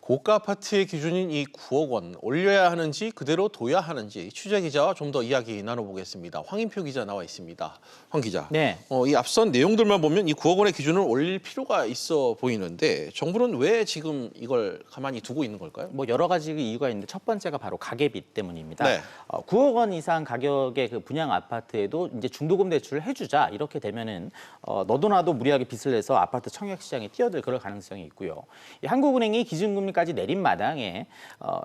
고가 아파트의 기준인 이 9억 원 올려야 하는지 그대로 둬야 하는지 취재 기자와 좀 더 이야기 나눠보겠습니다. 황인표 기자 나와 있습니다. 황 기자. 네. 이 앞선 내용들만 보면 이 9억 원의 기준을 올릴 필요가 있어 보이는데 정부는 왜 지금 이걸 가만히 두고 있는 걸까요? 뭐 여러 가지 이유가 있는데 첫 번째가 바로 가계비 때문입니다. 네. 9억 원 이상 가격의 그 분양 아파트에도 이제 중도금 대출을 해주자 이렇게 되면은 너도 나도 무리하게 빚을 내서 아파트 청약 시장에 뛰어들 그럴 가능성이 있고요. 이 한국은행이 기준금리까지 내린 마당에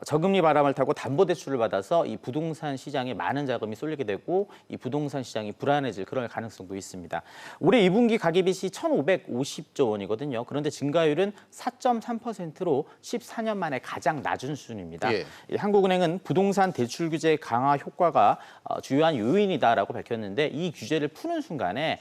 저금리 바람을 타고 담보대출을 받아서 이 부동산 시장에 많은 자금이 쏠리게 되고 이 부동산 시장이 불안해질 그럴 가능성도 있습니다. 올해 2분기 가계빚이 1,550조 원이거든요. 그런데 증가율은 4.3%로 14년 만에 가장 낮은 수준입니다. 예. 이 한국은행은 부동산 대출 규제 강화 효과가 주요한 요인이다라고 밝혔는데 이 규제를 푸는 순간에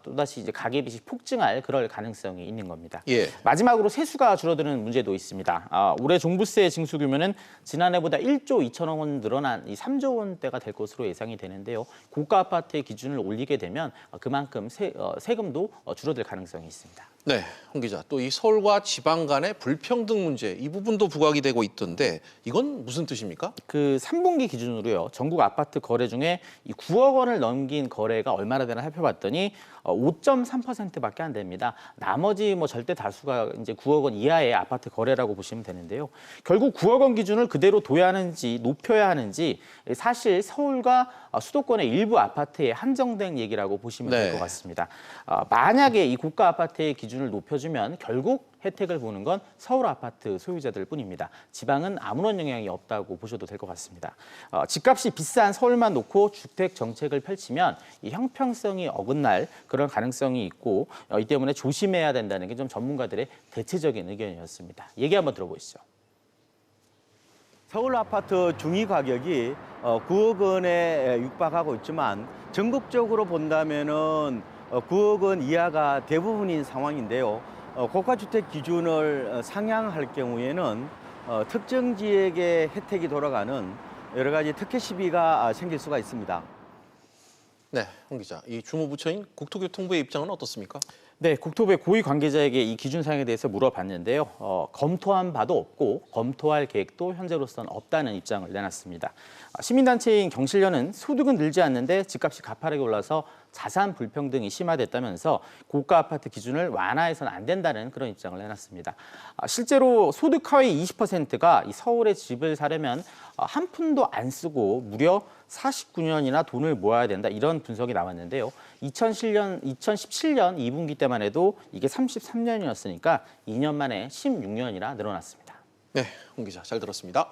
또다시 이제 가계빚이 폭증할 그럴 가능성이 있는 겁니다. 예. 마지막으로 세수가 줄어드는 문제도 있습니다. 올해 종부세 징수 규모는 지난해보다 1조 2천억 원 늘어난 이 3조 원대가 될 것으로 예상이 되는데요. 고가 아파트의 기준을 올리게 되면 그만큼 세금도 줄어들 가능성이 있습니다. 네, 홍 기자. 또 이 서울과 지방 간의 불평등 문제 이 부분도 부각이 되고 있던데 이건 무슨 뜻입니까? 그 3분기 기준으로요. 전국 아파트 거래 중에 이 9억 원을 넘긴 거래가 얼마나 되나 살펴봤더니 5.3%밖에 안 됩니다. 나머지 뭐 절대 다수가 이제 9억 원 이하의 아파트 거래라고 보시면 되는데요. 결국 9억 원 기준을 그대로 둬야 하는지 높여야 하는지 사실 서울과 수도권의 일부 아파트에 한정된 얘기라고 보시면 될 것 같습니다. 만약에 이 고가 아파트의 기준을 높여주면 결국 혜택을 보는 건 서울 아파트 소유자들 뿐입니다. 지방은 아무런 영향이 없다고 보셔도 될 것 같습니다. 집값이 비싼 서울만 놓고 주택 정책을 펼치면 이 형평성이 어긋날 그런 가능성이 있고 이 때문에 조심해야 된다는 게 좀 전문가들의 대체적인 의견이었습니다. 얘기 한번 들어보시죠. 서울 아파트 중위 가격이 9억 원에 육박하고 있지만 전국적으로 본다면은 9억 원 이하가 대부분인 상황인데요. 고가주택 기준을 상향할 경우에는 특정 지역에 혜택이 돌아가는 여러 가지 특혜 시비가 생길 수가 있습니다. 네, 홍 기자. 이 주무부처인 국토교통부의 입장은 어떻습니까? 네, 국토부의 고위 관계자에게 이 기준 사항에 대해서 물어봤는데요. 검토한 바도 없고 검토할 계획도 현재로서는 없다는 입장을 내놨습니다. 시민단체인 경실련은 소득은 늘지 않는데 집값이 가파르게 올라서 자산 불평등이 심화됐다면서 고가 아파트 기준을 완화해서는 안 된다는 그런 입장을 내놨습니다. 실제로 소득 하위 20%가 이 서울에 집을 사려면 한 푼도 안 쓰고 무려 49년이나 돈을 모아야 된다 이런 분석이 나왔는데요. 2017년 2분기 때만 해도 이게 33년이었으니까 2년 만에 16년이나 늘어났습니다. 네, 홍 기자 잘 들었습니다.